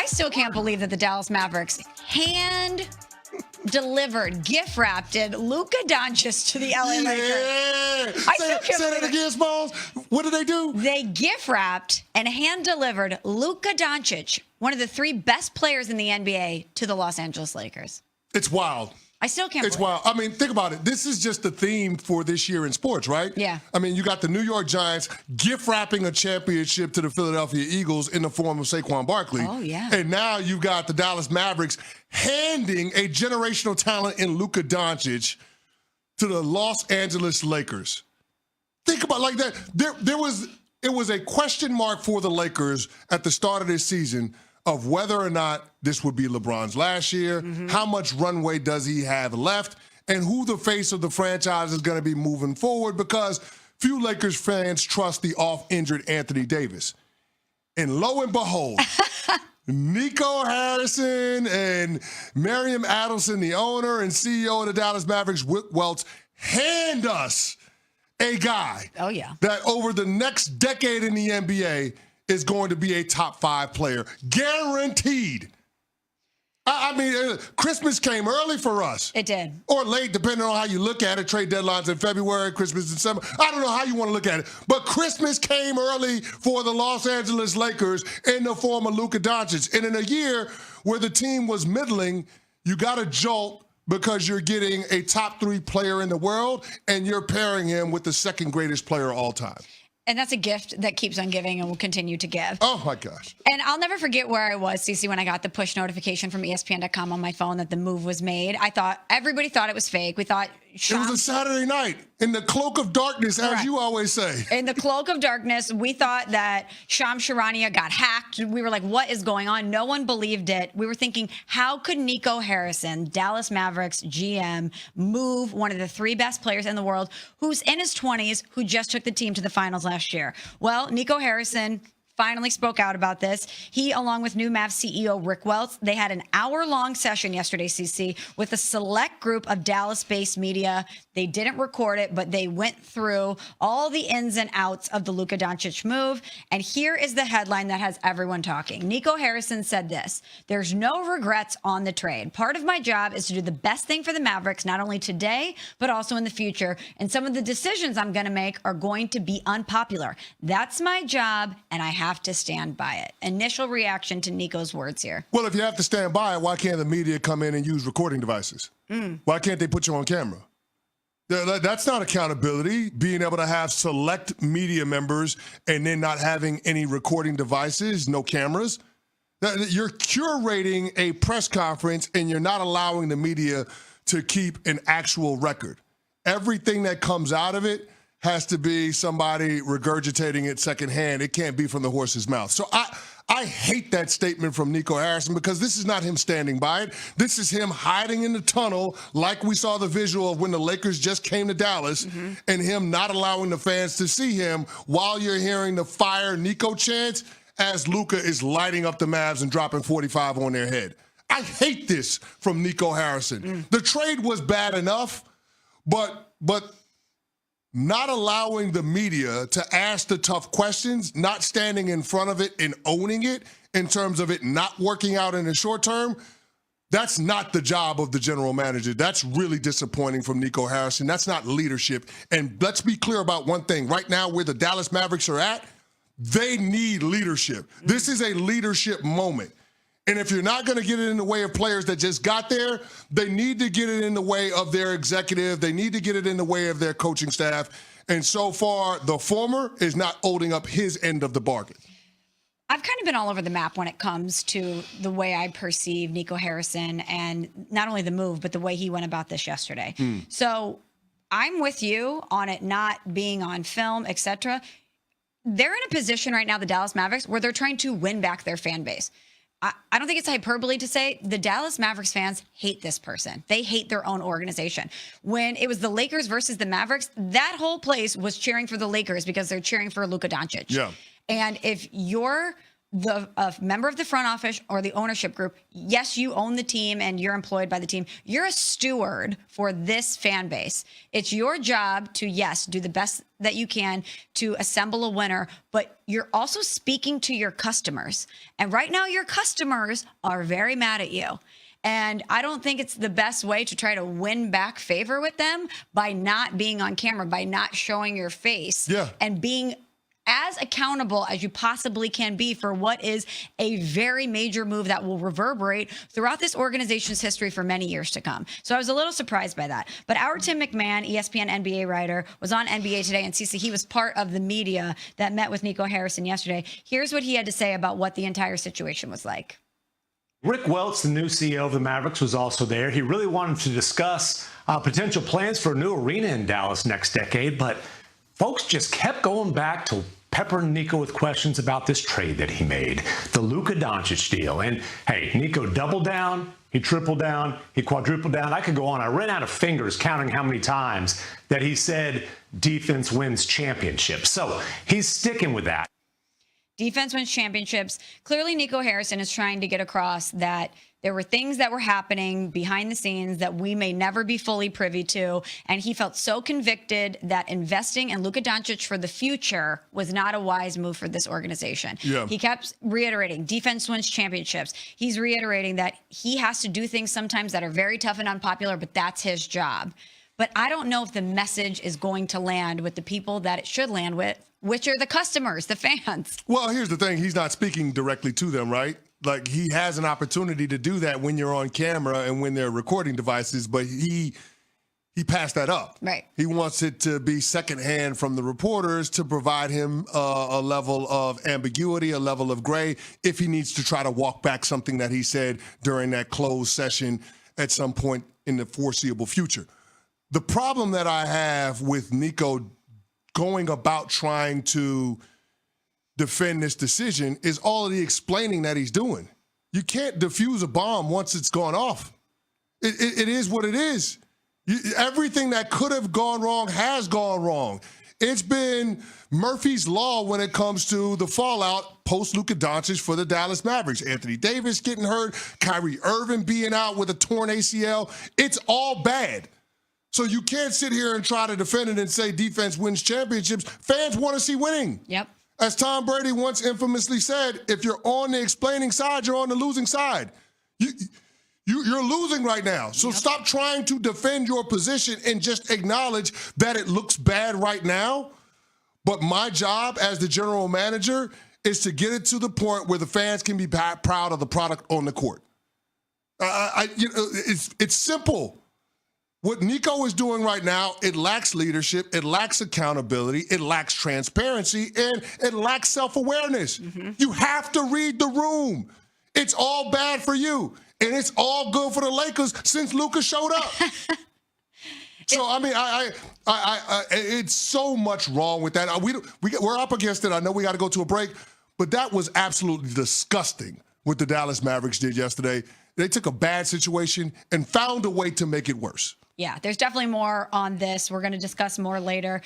still can't believe that the Dallas Mavericks hand-delivered, gift-wrapped Luka Doncic to the LA Lakers. Say that again, Smalls. What did they do? They gift-wrapped and hand-delivered Luka Doncic, one of the 3 best players in the NBA, to the Los Angeles Lakers. It's wild. I still can't It's believe it. wild. I mean, think about it. This is just the theme for this year in sports, right? Yeah. I mean, you got the New York Giants gift-wrapping a championship to the Philadelphia Eagles in the form of Saquon Barkley. Oh, yeah. And now you've got the Dallas Mavericks handing a generational talent in Luka Doncic to the Los Angeles Lakers. Think about it like that. It was a question mark for the Lakers at the start of this season of whether or not this would be LeBron's last year, how much runway does he have left, and who the face of the franchise is going to be moving forward, because few Lakers fans trust the off-injured Anthony Davis. And lo and behold, Nico Harrison and Miriam Adelson, the owner and CEO of the Dallas Mavericks, Wick Welts, hand us a guy that over the next decade in the NBA is going to be a top 5 player. Guaranteed. I mean, Christmas came early for us. It did. Or late, depending on how you look at it. Trade deadlines in February, Christmas in December. I don't know how you want to look at it. But Christmas came early for the Los Angeles Lakers in the form of Luka Doncic. And in a year where the team was middling, you got a jolt because you're getting a top 3 player in the world and you're pairing him with the second greatest player of all time. And that's a gift that keeps on giving and will continue to give. Oh, my gosh. And I'll never forget where I was, Cece, when I got the push notification from ESPN.com on my phone that the move was made. Everybody thought it was fake. We thought it was a Saturday night in the cloak of darkness, as you always say. In the cloak of darkness, we thought that Shams Charania got hacked. We were like, what is going on? No one believed it. We were thinking, how could Nico Harrison, Dallas Mavericks GM, move one of the 3 best players in the world, who's in his 20s, who just took the team to the finals last year? Well, Nico Harrison finally spoke out about this. He, along with new Mavs CEO Rick Welts, they had an hour-long session yesterday, CC, with a select group of Dallas-based media. They didn't record it, but they went through all the ins and outs of the Luka Doncic move. And here is the headline that has everyone talking. Nico Harrison said this: "There's no regrets on the trade. Part of my job is to do the best thing for the Mavericks, not only today, but also in the future. And some of the decisions I'm going to make are going to be unpopular. That's my job, and I have to stand by it." Initial reaction to Nico's words here. Well, if you have to stand by it, why can't the media come in and use recording devices? Why can't they put you on camera? That's not accountability, being able to have select media members and then not having any recording devices, no cameras. You're curating a press conference and you're not allowing the media to keep an actual record. Everything that comes out of it has to be somebody regurgitating it secondhand. It can't be from the horse's mouth. So I hate that statement from Nico Harrison, because this is not him standing by it. This is him hiding in the tunnel, like we saw the visual of when the Lakers just came to Dallas, and him not allowing the fans to see him while you're hearing the fire Nico chants as Luka is lighting up the Mavs and dropping 45 on their head. I hate this from Nico Harrison. The trade was bad enough, but not allowing the media to ask the tough questions, not standing in front of it and owning it in terms of it not working out in the short term, that's not the job of the general manager. That's really disappointing from Nico Harrison. That's not leadership. And let's be clear about one thing. Right now, where the Dallas Mavericks are at, they need leadership. This is a leadership moment. And if you're not going to get it in the way of players that just got there, they need to get it in the way of their executive. They need to get it in the way of their coaching staff. And so far, the former is not holding up his end of the bargain. I've kind of been all over the map when it comes to the way I perceive Nico Harrison, and not only the move, but the way he went about this yesterday. So I'm with you on it not being on film, etc. They're in a position right now, the Dallas Mavericks, where they're trying to win back their fan base. I don't think it's hyperbole to say the Dallas Mavericks fans hate this person. They hate their own organization. When it was the Lakers versus the Mavericks, that whole place was cheering for the Lakers because they're cheering for Luka Doncic. Yeah. And if you're a member of the front office or the ownership group, yes, you own the team and you're employed by the team. You're a steward for this fan base. It's your job to, yes, do the best that you can to assemble a winner, but you're also speaking to your customers. And right now, your customers are very mad at you. And I don't think it's the best way to try to win back favor with them by not being on camera, by not showing your face, and being as accountable as you possibly can be for what is a very major move that will reverberate throughout this organization's history for many years to come. So I was a little surprised by that. But our Tim McMahon, ESPN NBA writer, was on NBA Today, and Cece, he was part of the media that met with Nico Harrison yesterday. Here's what he had to say about what the entire situation was like. Rick Welts, the new CEO of the Mavericks, was also there. He really wanted to discuss potential plans for a new arena in Dallas next decade, but folks just kept going back to peppering Nico with questions about this trade that he made, the Luka Doncic deal. And hey, Nico doubled down, he tripled down, he quadrupled down. I could go on. I ran out of fingers counting how many times that he said defense wins championships. So he's sticking with that. Defense wins championships. Clearly, Nico Harrison is trying to get across that there were things that were happening behind the scenes that we may never be fully privy to. And he felt so convicted that investing in Luka Doncic for the future was not a wise move for this organization. Yeah. He kept reiterating defense wins championships. He's reiterating that he has to do things sometimes that are very tough and unpopular, but that's his job. But I don't know if the message is going to land with the people that it should land with, which are the customers, the fans. Well, here's the thing. He's not speaking directly to them, right? Like, he has an opportunity to do that when you're on camera and when they're recording devices, but he passed that up. Right. He wants it to be secondhand from the reporters to provide him a level of ambiguity, a level of gray, if he needs to try to walk back something that he said during that closed session at some point in the foreseeable future. The problem that I have with Nico going about trying to defend this decision is all of the explaining that he's doing. You can't defuse a bomb once it's gone off. It is what it is. Everything that could have gone wrong has gone wrong. It's been Murphy's Law when it comes to the fallout post-Luka Doncic for the Dallas Mavericks. Anthony Davis getting hurt, Kyrie Irving being out with a torn ACL. It's all bad. So you can't sit here and try to defend it and say defense wins championships. Fans want to see winning. Yep. As Tom Brady once infamously said, if you're on the explaining side, you're on the losing side. You're losing right now. So stop trying to defend your position and just acknowledge that it looks bad right now. But my job as the general manager is to get it to the point where the fans can be proud of the product on the court. It's simple. What Nico is doing right now, it lacks leadership, it lacks accountability, it lacks transparency, and it lacks self-awareness. You have to read the room. It's all bad for you, and it's all good for the Lakers since Luka showed up. So, I mean, it's so much wrong with that. We're up against it. I know we got to go to a break, but that was absolutely disgusting what the Dallas Mavericks did yesterday. They took a bad situation and found a way to make it worse. Yeah, there's definitely more on this. We're going to discuss more later.